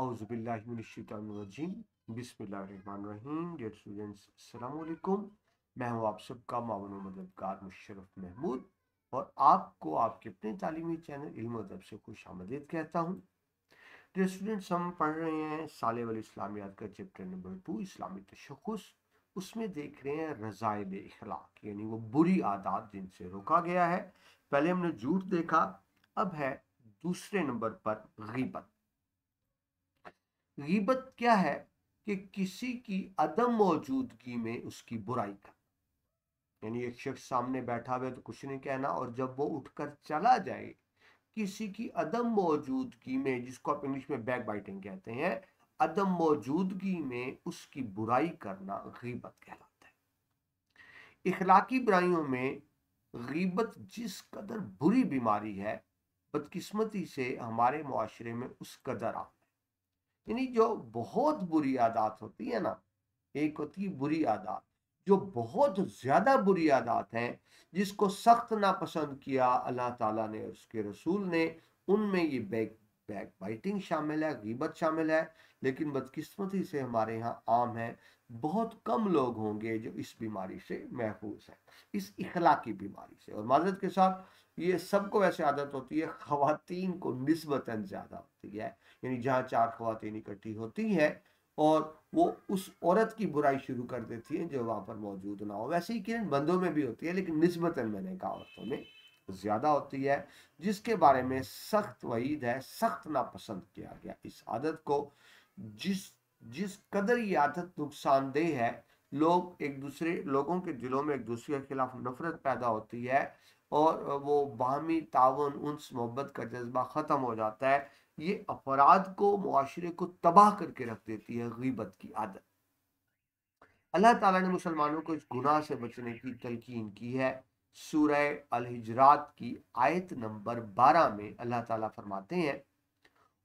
औज़ुबिल्लाहिमिनश्शैतानिर्रजीम बिस्मिल्लाहिर्रहमानिर्रहीम। Dear students, अस्सलाम वालेकुम। मैं हूं आप सबका मावन मददगार मुशर्रफ महमूद और आपको आपके अपने तालीमी चैनल इल्म व अदब से खुश आमदीद कहता हूं। डियर स्टूडेंट्स, हम पढ़ रहे हैं साले वाल इस्लामियात का चैप्टर नंबर 2 इस्लामी तशख़्ख़ुस। उसमें देख रहे हैं रज़ाइल इखलाक, यानी वो बुरी आदत जिनसे रोका गया है। पहले हमने झूठ देखा, अब है दूसरे नंबर पर गीबत। गीबत क्या है कि किसी की अदम मौजूदगी में उसकी बुराई कर, यानी एक शख्स सामने बैठा हुआ है तो कुछ नहीं कहना, और जब वो उठकर चला जाए किसी की अदम मौजूदगी में, जिसको आप इंग्लिश में बैक बाइटिंग कहते हैं, अदम मौजूदगी में उसकी बुराई करना गीबत कहलाता है। इखलाकी बुराइयों में गीबत जिस कदर बुरी बीमारी है, बदकिस्मती से हमारे मुआशरे में उस कदर आम है। यानी जो बहुत बुरी आदत होती है ना, एक होती है बुरी आदत, जो बहुत ज्यादा बुरी आदत है, जिसको सख्त नापसंद किया अल्लाह ताला ने और उसके रसूल ने, उनमें ये बैक बैक बाइटिंग शामिल है, गीबत शामिल है। लेकिन बदकिस्मती से हमारे यहाँ आम है। बहुत कम लोग होंगे जो इस बीमारी से महफूज है, इस इखलाकी बीमारी से। और माजरत के साथ, ये सबको वैसे आदत होती है, खवातीन को निस्बतन ज्यादा होती है। यानी जहाँ चार खवातीन इकट्ठी होती हैं और वो उस औरत की बुराई शुरू कर देती हैं जो वहां पर मौजूद ना हो। वैसे ही किरण बंदों में भी होती है, लेकिन निस्बतन मैंने कहा औरतों में ज्यादा होती है, जिसके बारे में सख्त वईद है, सख्त नापसंद किया गया इस आदत को। जिस जिस कदर ये आदत नुकसानदेह है, लोग एक दूसरे लोगों के दिलों में एक दूसरे के खिलाफ नफरत पैदा होती है और वो बाहमी तावन, उन्स, मोहब्बत का जज्बा खत्म हो जाता है। ये अपराध को, मुआशरे को तबाह करके रख देती है गीबत की आदत। अल्लाह ताला ने मुसलमानों को इस गुनाह से बचने की तलकीन की है। सूरह अल हिजरात की आयत नंबर 12 में अल्लाह ताला फरमाते हैं,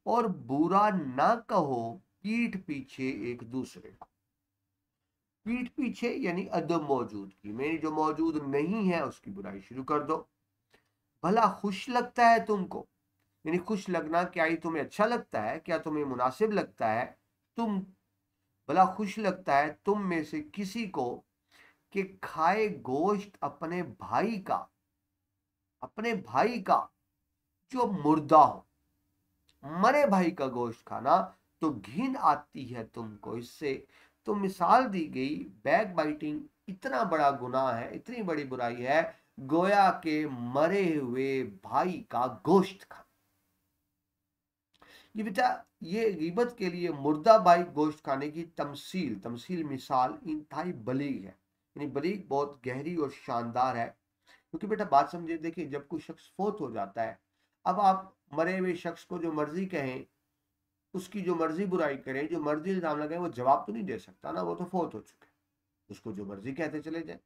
और बुरा ना कहो पीठ पीछे एक दूसरे का। पीठ पीछे यानी अदम मौजूदगी में, जो मौजूद नहीं है उसकी बुराई शुरू कर दो। भला खुश लगता है तुमको, यानी खुश लगना, क्या ये तुम्हें अच्छा लगता है, क्या तुम्हें मुनासिब लगता है, तुम भला खुश लगता है तुम में से किसी को कि खाए गोश्त अपने भाई का जो मुर्दा हो। मरे भाई का गोश्त खाना तो घिन आती है तुमको इससे। तो मिसाल दी गई, बैक बाइटिंग इतना बड़ा गुनाह है, इतनी बड़ी बुराई है, गोया के मरे हुए भाई का गोश्त खाना। ये बेटा, ये गीबत के लिए मुर्दा भाई गोश्त खाने की तमसील तमसील मिसाल इंतहाई बलीग है। यानी बलीग बहुत गहरी और शानदार है। क्योंकि बेटा बात समझे, देखिए, जब कोई शख्स फोत हो जाता है, अब आप मरे हुए शख्स को जो मर्जी कहें, उसकी जो मर्जी बुराई करें, जो मर्जी इल्जाम लगाएं, वो जवाब तो नहीं दे सकता ना, वो तो फोत हो चुके, उसको जो मर्जी कहते चले जाए।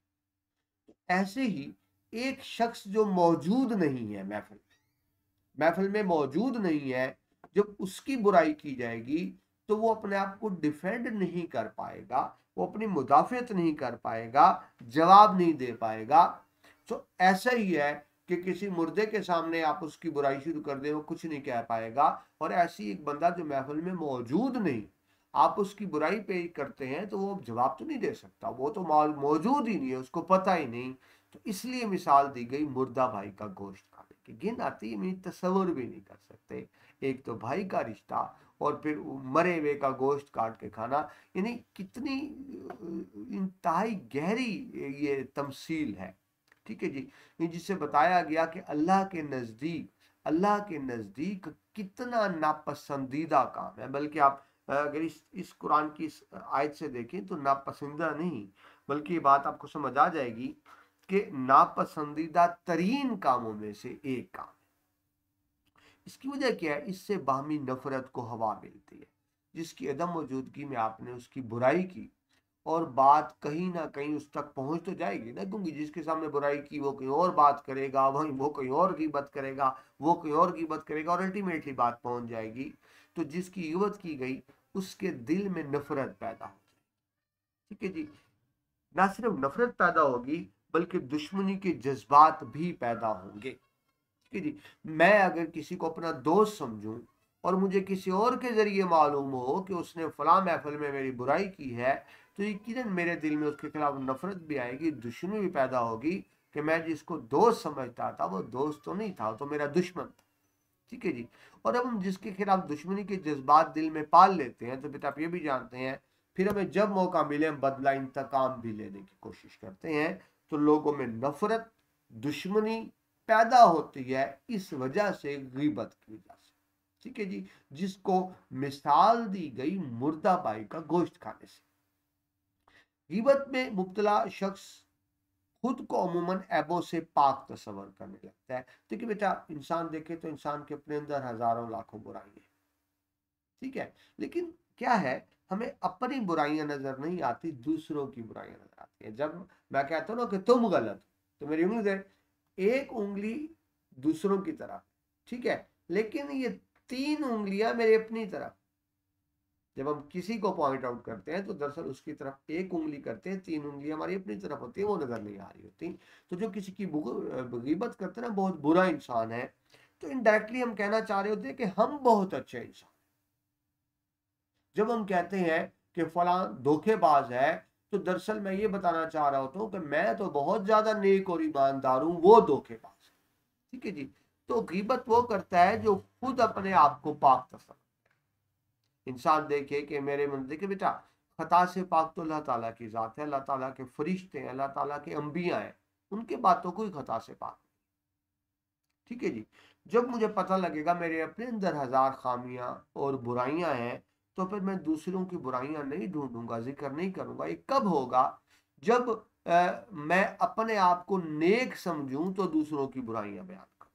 ऐसे ही एक शख्स जो मौजूद नहीं है, महफिल में मौजूद नहीं है, जब उसकी बुराई की जाएगी तो वो अपने आप को डिफेंड नहीं कर पाएगा, वो अपनी मुदाफियत नहीं कर पाएगा, जवाब नहीं दे पाएगा। तो ऐसा ही है कि किसी मुर्दे के सामने आप उसकी बुराई शुरू कर दे, वो कुछ नहीं कह पाएगा। और ऐसी एक बंदा जो महफिल में मौजूद नहीं, आप उसकी बुराई पे करते हैं तो वो जवाब तो नहीं दे सकता, वो तो मौजूद ही नहीं है, उसको पता ही नहीं। तो इसलिए मिसाल दी गई मुर्दा भाई का गोश्त खाने की। घिन आती है, तस्वुर भी नहीं कर सकते। एक तो भाई का रिश्ता और फिर मरे हुए का गोश्त काट के खाना, यानी कितनी इंतहाई गहरी ये तमसील है। ठीक है जी। ये जिससे बताया गया कि अल्लाह के नजदीक कितना नापसंदीदा काम है। बल्कि आप अगर इस कुरान की इस आयत से देखें तो नापसंदीदा नहीं, बल्कि ये बात आपको समझ आ जाएगी कि नापसंदीदा तरीन कामों में से एक काम है। इसकी वजह क्या है? इससे बाहमी नफरत को हवा मिलती है। जिसकी अदम मौजूदगी में आपने उसकी बुराई की, और बात कहीं ना कहीं उस तक पहुंच तो जाएगी ना, क्योंकि जिसके सामने बुराई की वो कहीं और बात करेगा, वहीं वो कहीं और गिबत करेगा, वो कहीं और गिबत करेगा, और अल्टीमेटली बात पहुंच जाएगी। तो जिसकी गिबत की गई उसके दिल में नफरत पैदा हो जाएगी। ठीक है जी। ना सिर्फ नफरत पैदा होगी, बल्कि दुश्मनी के जज्बात भी पैदा होंगे। ठीक है जी। मैं अगर किसी को अपना दोस्त समझूं, और मुझे किसी और के जरिए मालूम हो कि उसने फलां महफिल में मेरी बुराई की है, तो यकीनन मेरे दिल में उसके खिलाफ नफरत भी आएगी, दुश्मनी भी पैदा होगी कि मैं जिसको दोस्त समझता था वो दोस्त तो नहीं था, तो मेरा दुश्मन था। ठीक है जी। और अब हम जिसके खिलाफ दुश्मनी के जज्बात दिल में पाल लेते हैं, तो फिर आप ये भी जानते हैं, फिर हमें जब मौका मिले हम बदला इंतकाम भी लेने की कोशिश करते हैं। तो लोगों में नफरत, दुश्मनी पैदा होती है इस वजह से, गीबत की वजह से। ठीक है जी। जिसको मिसाल दी गई मुर्दा बाई का गोश्त खाने से। गीबत में मुब्तला शख्स खुद को अमूमन ऐबों से पाक तस्वर करने लगता है। देखिए बेटा, इंसान देखे तो इंसान के अपने अंदर हजारों लाखों बुराइयां, ठीक है, लेकिन क्या है, हमें अपनी बुराइयां नजर नहीं आती, दूसरों की बुराइयां नजर आती है। जब मैं कहता हूं ना कि तुम गलत, तो मेरी उंगली दे, एक उंगली दूसरों की तरफ, ठीक है, लेकिन ये 3 उंगलियां मेरी अपनी तरफ। जब हम किसी को पॉइंट आउट करते हैं तो दरअसल उसकी तरफ एक उंगली करते हैं, 3 उंगलियां हमारी अपनी तरफ होती है, वो नजर नहीं आ रही होती। तो जो किसी की गीबत करते हैं ना, बहुत बुरा इंसान है, तो इनडायरेक्टली हम कहना चाह रहे होते हैं कि हम बहुत अच्छे इंसान। जब हम कहते हैं कि फला धोखेबाज है, तो दरअसल मैं ये बताना चाह रहा होता हूं कि मैं तो बहुत ज्यादा नेक और ईमानदार हूं, वो धोखेबाज है। ठीक है जी। तो गीबत वो करता है जो खुद अपने आप को पाक तस्वर। इंसान देखे कि मेरे मन, देखे बेटा, खता से पाक तो अल्लाह ताला की जात है, अल्लाह ताला के फरिश्ते हैं, अल्लाह ताला के अंबिया हैं, उनके बातों को ही खता से पाक। ठीक है जी। जब मुझे पता लगेगा मेरे अपने अंदर हजार खामियां और बुराइयां हैं, तो फिर मैं दूसरों की बुराइयां नहीं ढूंढूंगा, जिक्र नहीं करूंगा। ये कब होगा? जब मैं अपने आप को नेक समझूं तो दूसरों की बुराइयां बयान करूं।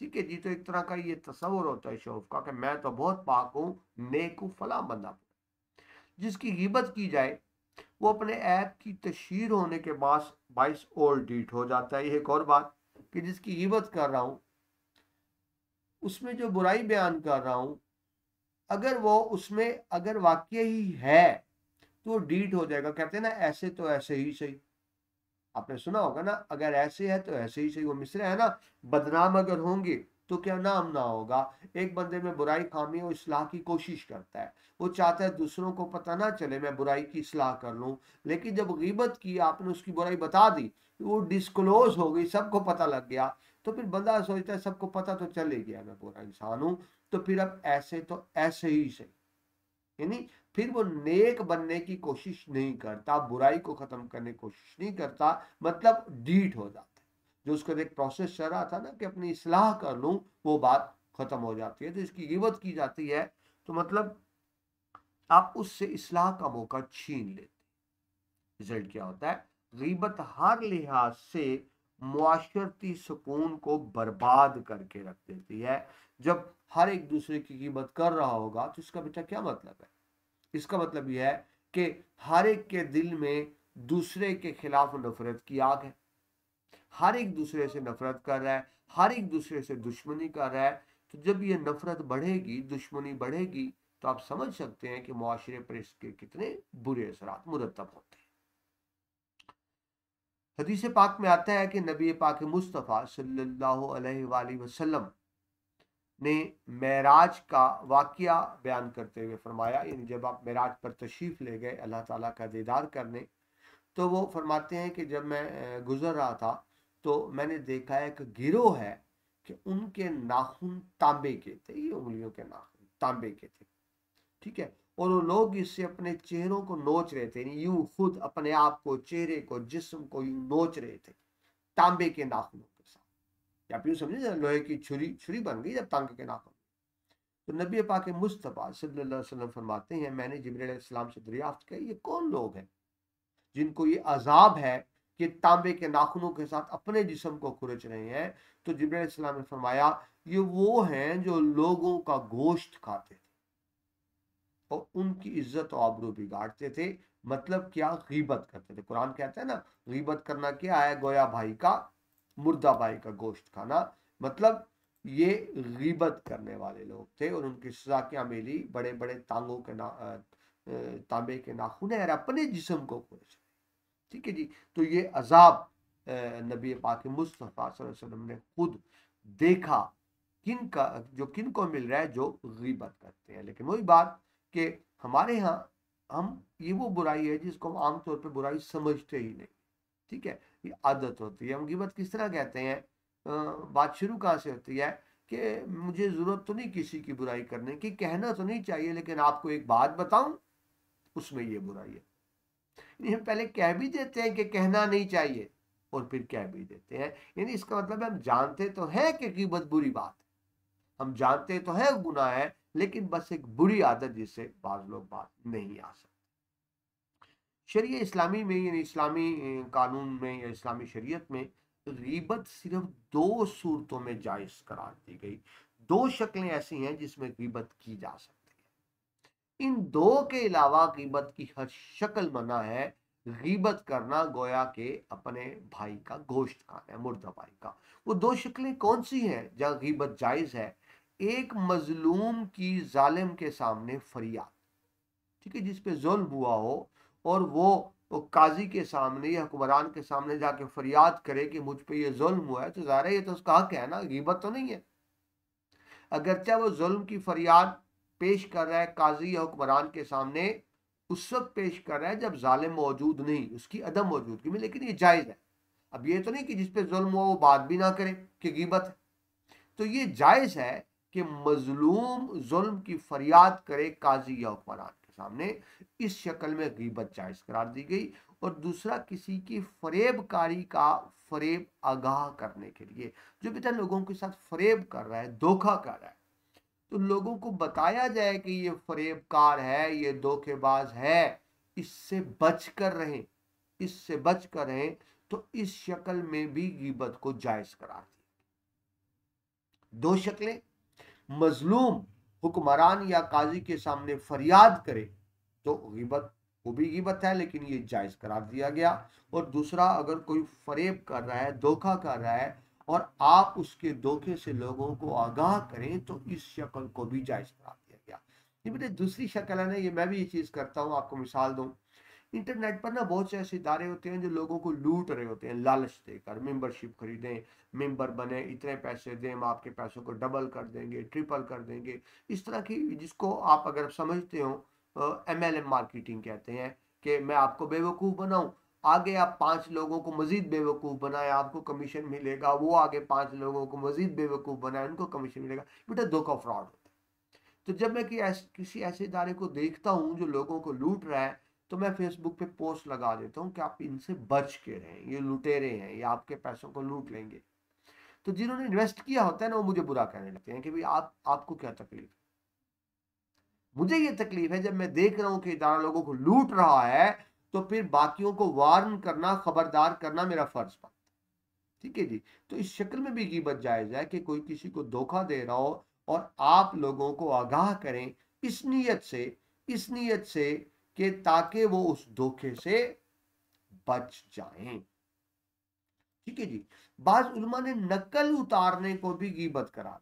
ठीक है जी। तो एक तरह का ये तस्वर होता है शौफ का कि मैं तो बहुत पाक हूं, नेक हूं, फला बंदा। जिसकी गिबत की जाए वो अपने ऐप की तशहीर होने के बाद बाइस और डीट हो जाता है। एक और बात कि जिसकी गिबत कर रहा हूं, उसमें जो बुराई बयान कर रहा हूं, अगर वो उसमें अगर वाक्य ही है तो डीट हो जाएगा। कहते हैं ना, ऐसे तो ऐसे ही सही। आपने सुना होगा ना, अगर ऐसे है तो ऐसे ही सही। वो मिसरा है ना, बदनाम अगर होंगे तो क्या नाम ना होगा। एक बंदे में बुराई खामी है, वो इस्लाह की कोशिश करता है, वो चाहता है दूसरों को पता ना चले, मैं बुराई की इस्लाह कर लूं। लेकिन जब गीबत की, आपने उसकी बुराई बता दी, वो डिस्क्लोज हो गई, सबको पता लग गया, तो फिर बंदा सोचता है सबको पता तो चले गया, मैं बुरा इंसान हूं, तो फिर अब ऐसे तो ऐसे ही सही। यानी फिर वो नेक बनने की कोशिश नहीं करता, बुराई को खत्म करने की कोशिश नहीं करता, मतलब डीट हो जाता है। जो उसका एक प्रोसेस चल रहा था ना कि अपनी इस्लाह कर लूं, वो बात खत्म हो जाती है। तो इसकी गिबत की जाती है, तो मतलब आप उससे इस्लाह का मौका छीन लेते। रिजल्ट क्या होता है? गीबत हर लिहाज से मुआशरती सुकून को बर्बाद करके रख देती है। जब हर एक दूसरे की गिबत कर रहा होगा, तो इसका बेटा क्या मतलब है? इसका मतलब यह है कि हर एक के दिल में दूसरे के खिलाफ नफरत की आग है, हर एक दूसरे से नफरत कर रहा है, हर एक दूसरे से दुश्मनी कर रहा है। तो जब ये नफरत बढ़ेगी, दुश्मनी बढ़ेगी, तो आप समझ सकते हैं कि मुआशरे पर इसके कितने बुरे असरात मुरतब होते हैं। हदीस पाक में आता है कि नबी पाक मुस्तफ़ा सल्लल्लाहु अलैहि वसल्लम ने मेराज का वाकया बयान करते हुए फरमाया, यानी जब आप मेराज पर तशरीफ ले गए अल्लाह ताला का दीदार करने, तो वो फरमाते हैं कि जब मैं गुजर रहा था, तो मैंने देखा एक गिरोह है कि उनके नाखून तांबे के थे, ये उंगलियों के नाखून तांबे के थे। ठीक है। और वो लोग इससे अपने चेहरों को नोच रहे थे, यूं खुद अपने आप को, चेहरे को, जिस्म को यूं नोच रहे थे तांबे के नाखूनों के साथ। आप यूं समझे लोहे की छुरी, छुरी बन गई जब तांबे के नाखून। तो नबी पाक मुस्तफ़ा सल्लल्लाहु अलैहि वसल्लम फरमाते हैं, मैंने जिब्रील अलैहिस्सलाम से दरियाफ्त किया, ये कौन लोग हैं जिनको ये अजाब है कि तांबे के नाखूनों के साथ अपने जिस्म को खुरच रहे हैं? तो जिब्रील अलैहिस्सलाम ने फरमाया, ये वो हैं जो लोगों का गोश्त खाते थे और उनकी इज्जत और आबरू बिगाड़ते थे। मतलब क्या? गीबत करते थे। कुरान कहता है ना, गीबत करना क्या है? गोया भाई का, मुर्दा भाई का गोश्त खाना। मतलब ये गीबत करने वाले लोग थे और उनकी सजा क्या मिली? बड़े बड़े तांगों के तांबे के नाखून है और अपने जिस्म को खुरच। ठीक है जी। तो ये अजाब नबी पाक मुस्तफ़ा सल्लल्लाहु अलैहि वसल्लम ने खुद देखा किन को मिल रहा है जो गीबत करते हैं। लेकिन वही बात कि हमारे यहाँ हम ये वो बुराई है जिसको हम आमतौर पे बुराई समझते ही नहीं। ठीक है, ये आदत होती है। हम गीबत किस तरह कहते हैं, बात शुरू कहाँ से होती है कि मुझे जरूरत तो नहीं किसी की बुराई करने की, कहना तो नहीं चाहिए, लेकिन आपको एक बात बताऊं, उसमें ये बुराई है। यानी हम पहले कह भी देते हैं कि कहना नहीं चाहिए और फिर कह भी देते हैं। यानी इसका मतलब हम जानते तो हैं कि गीबत बुरी बात है, हम जानते तो हैं गुनाह है, लेकिन बस एक बुरी आदत जिससे बाज लोग बात नहीं आ सकते। शरीय इस्लामी में यानी इस्लामी कानून में या इस्लामी शरीयत में गीबत सिर्फ दो सूरतों में जायज करार दी गई। दो शक्लें ऐसी हैं जिसमें गीबत की जा सकती है। इन दो के अलावा गीबत की हर शक्ल मना है। गीबत करना गोया के अपने भाई का गोश्त खाना है, मुर्दा भाई का। वो दो शक्लें कौन सी हैं जहां गीबत जायज है? एक, मजलूम की जालिम के सामने फरियाद, ठीक है, जिसपे जुल्म हुआ हो और वो काजी के सामने या हुक्मरान के सामने जाके फरियाद करे कि मुझ पे ये जुल्म हुआ है, तो ज़ाहिर है ये तो उसका हक है ना, गीबत तो नहीं है। अगरचे वो जुल्म की फरियाद पेश कर रहा है काजी या हुक्मरान के सामने, उस वक्त पेश कर रहा है जब जालिम मौजूद नहीं, उसकी अदम मौजूदगी में, लेकिन ये जायज़ है। अब ये तो नहीं कि जिसपे जुल्म हुआ वो बात भी ना करे कि गीबत है। तो ये जायज़ है कि मजलूम जुल्म की फरियाद करे काजी या हुक्मरान के सामने, इस शक्ल में गीबत जायज़ करार दी गई। और दूसरा, किसी की फरेबकारी का फरेब आगाह करने के लिए, जो बेटा लोगों के साथ फरेब कर रहा है, धोखा कर रहा है, तो लोगों को बताया जाए कि ये फरेबकार है, ये धोखेबाज है, इससे बच कर रहें, इससे बच कर रहें, तो इस शक्ल में भी गीबत को जायज़ करार दी। दो शक्लें, मजलूम हुक्मरान या काजी के सामने फरियाद करे तो गीबत, वो भी गीबत है, लेकिन ये जायज करार दिया गया। और दूसरा, अगर कोई फरेब कर रहा है, धोखा कर रहा है, और आप उसके धोखे से लोगों को आगाह करें, तो इस शक्ल को भी जायज करार दिया गया। ये बेटे दूसरी शक्ल है ना, ये मैं भी ये चीज करता हूँ। आपको मिसाल दूं, इंटरनेट पर ना बहुत से ऐसे इदारे होते हैं जो लोगों को लूट रहे होते हैं, लालच देकर मेंबरशिप खरीदें, मेंबर बने, इतने पैसे दें, हम आपके पैसों को डबल कर देंगे, ट्रिपल कर देंगे, इस तरह की, जिसको आप अगर समझते हो MLM मार्केटिंग कहते हैं, कि मैं आपको बेवकूफ़ बनाऊं, आगे आप 5 लोगों को मजीद बेवकूफ़ बनाए, आपको कमीशन मिलेगा, वो आगे 5 लोगों को मजीद बेवकूफ़ बनाए, उनको कमीशन मिलेगा। बेटा धोखा, फ्रॉड होता है। तो जब मैं किसी ऐसे इदारे को देखता हूँ जो लोगों को लूट रहा है, तो मैं फेसबुक पे पोस्ट लगा देता हूँ कि आप इनसे बच के रहें, ये लुटेरे हैं, ये आपके पैसों को लूट लेंगे। तो जिन्होंने इन्वेस्ट किया होता है ना, वो मुझे बुरा कहने लगते हैं कि भाई आपको क्या तकलीफ। मुझे ये तकलीफ है जब मैं देख रहा हूँ कि इदारा लोगों को लूट रहा है, तो फिर बाकियों को वार्न करना, खबरदार करना मेरा फर्ज बनता है। ठीक है जी। तो इस शक्ल में भी गीबत जायज है कि कोई किसी को धोखा दे रहा हो और आप लोगों को आगाह करें, इस नियत से कि ताकि वो उस धोखे से बच जाएं। ठीक है जी। बाज उलमा ने नकल उतारने को भी गीबत करार,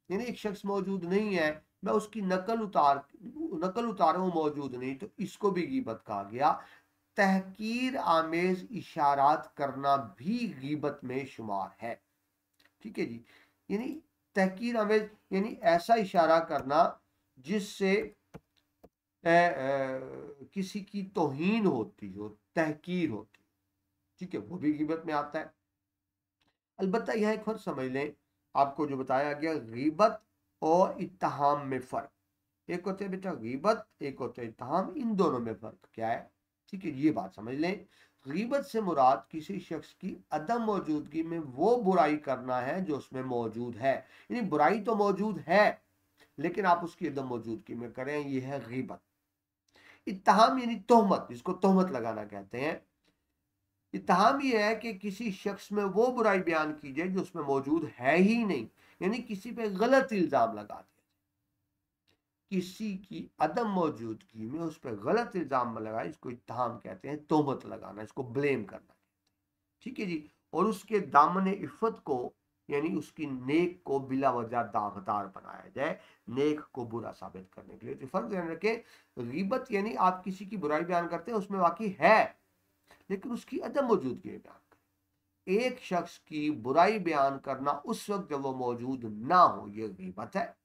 यानी एक शख्स मौजूद नहीं है, मैं उसकी नकल उतार हूं, मौजूद नहीं, तो इसको भी गीबत कहा गया। तहकीर आमेज इशारात करना भी गीबत में शुमार है। ठीक है जी। यानी तहकीर आमेज यानी ऐसा इशारा करना जिससे किसी की तौहीन होती हो, तहकीर होती, ठीक है, वो भी गीबत में आता है। अलबत्ता यह एक फर्क समझ लें, आपको जो बताया गया गीबत और इत्तहाम में फर्क, एक होते हैं बेटा गीबत, एक होते हैं इत्तहाम, इन दोनों में फर्क क्या है? ठीक है, ये बात समझ लें। गीबत से मुराद किसी शख्स की अदम मौजूदगी में वो बुराई करना है जो उसमें मौजूद है। यानी बुराई तो मौजूद है, लेकिन आप उसकी अदम मौजूदगी में करें, यह है गीबत। इत्तहाम यानी तोहमत, जिसको तोहमत लगाना कहते हैं। इत्तहाम यह है कि किसी शख्स में वो बुराई बयान की जाए जो उसमें मौजूद है ही नहीं, यानी किसी पे गलत इल्जाम लगा दिया, किसी की अदम मौजूदगी में उस पर गलत इल्जाम लगाए, इसको इत्तहाम कहते हैं, तोहमत लगाना, इसको ब्लेम करना। ठीक है जी। और उसके दामन इफ़्फ़त को, यानी उसकी नेक को बिला वजह दागदार बनाया जाए, नेक को बुरा साबित करने के लिए। तो फर्क ध्यान रखें, गीबत यानी आप किसी की बुराई बयान करते हैं, उसमें वाकई है, लेकिन उसकी अदम मौजूदगी में बयान करें। एक शख्स की बुराई बयान करना उस वक्त जब वो मौजूद ना हो, ये गीबत है।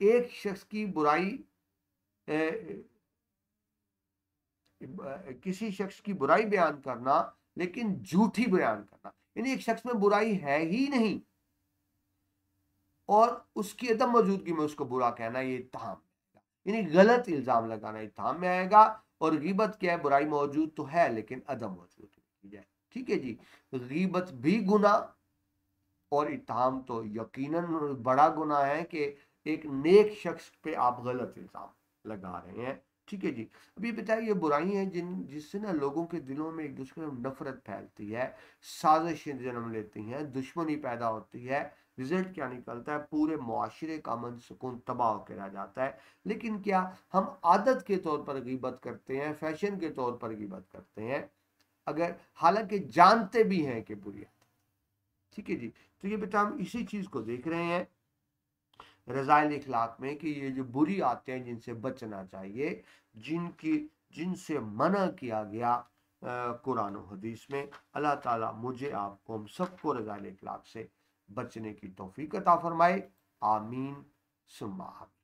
एक शख्स की बुराई किसी शख्स की बुराई बयान करना लेकिन झूठी बयान करना, यानी एक शख्स में बुराई है ही नहीं और उसकी अदम मौजूदगी में उसको बुरा कहना, ये इत्तहाम में आएगा, यानी गलत इल्जाम लगाना इत्तहाम में आएगा। और गीबत क्या है, बुराई मौजूद तो है लेकिन अदम मौजूद की जाए। ठीक है जी, गीबत भी गुनाह और इत्तहाम तो यकीनन बड़ा गुनाह है कि एक नेक शख्स पे आप गलत इल्जाम लगा रहे हैं। ठीक है जी, अभी बताइए, ये बुराई हैं जिससे ना लोगों के दिलों में एक दूसरे में नफरत फैलती है, साजिशें जन्म लेती हैं, दुश्मनी पैदा होती है। रिजल्ट क्या निकलता है, पूरे मुआशरे का अमन सुकून तबाह होकर रह जाता है। लेकिन क्या हम आदत के तौर पर गीबत करते हैं, फैशन के तौर पर गीबत करते हैं, अगर हालांकि जानते भी हैं कि बुरी आदत। ठीक है जी, तो ये बेटा हम इसी चीज को देख रहे हैं रज़ाइल इखलाक में कि ये जो बुरी आदतें हैं जिनसे बचना चाहिए, जिनकी जिनसे मना किया गया कुरान और हदीस में। अल्लाह ताला मुझे आपको हम सबको रज़ाइल इखलाक से बचने की तौफीक अता फरमाए। आमीन सुम्मा आमीन।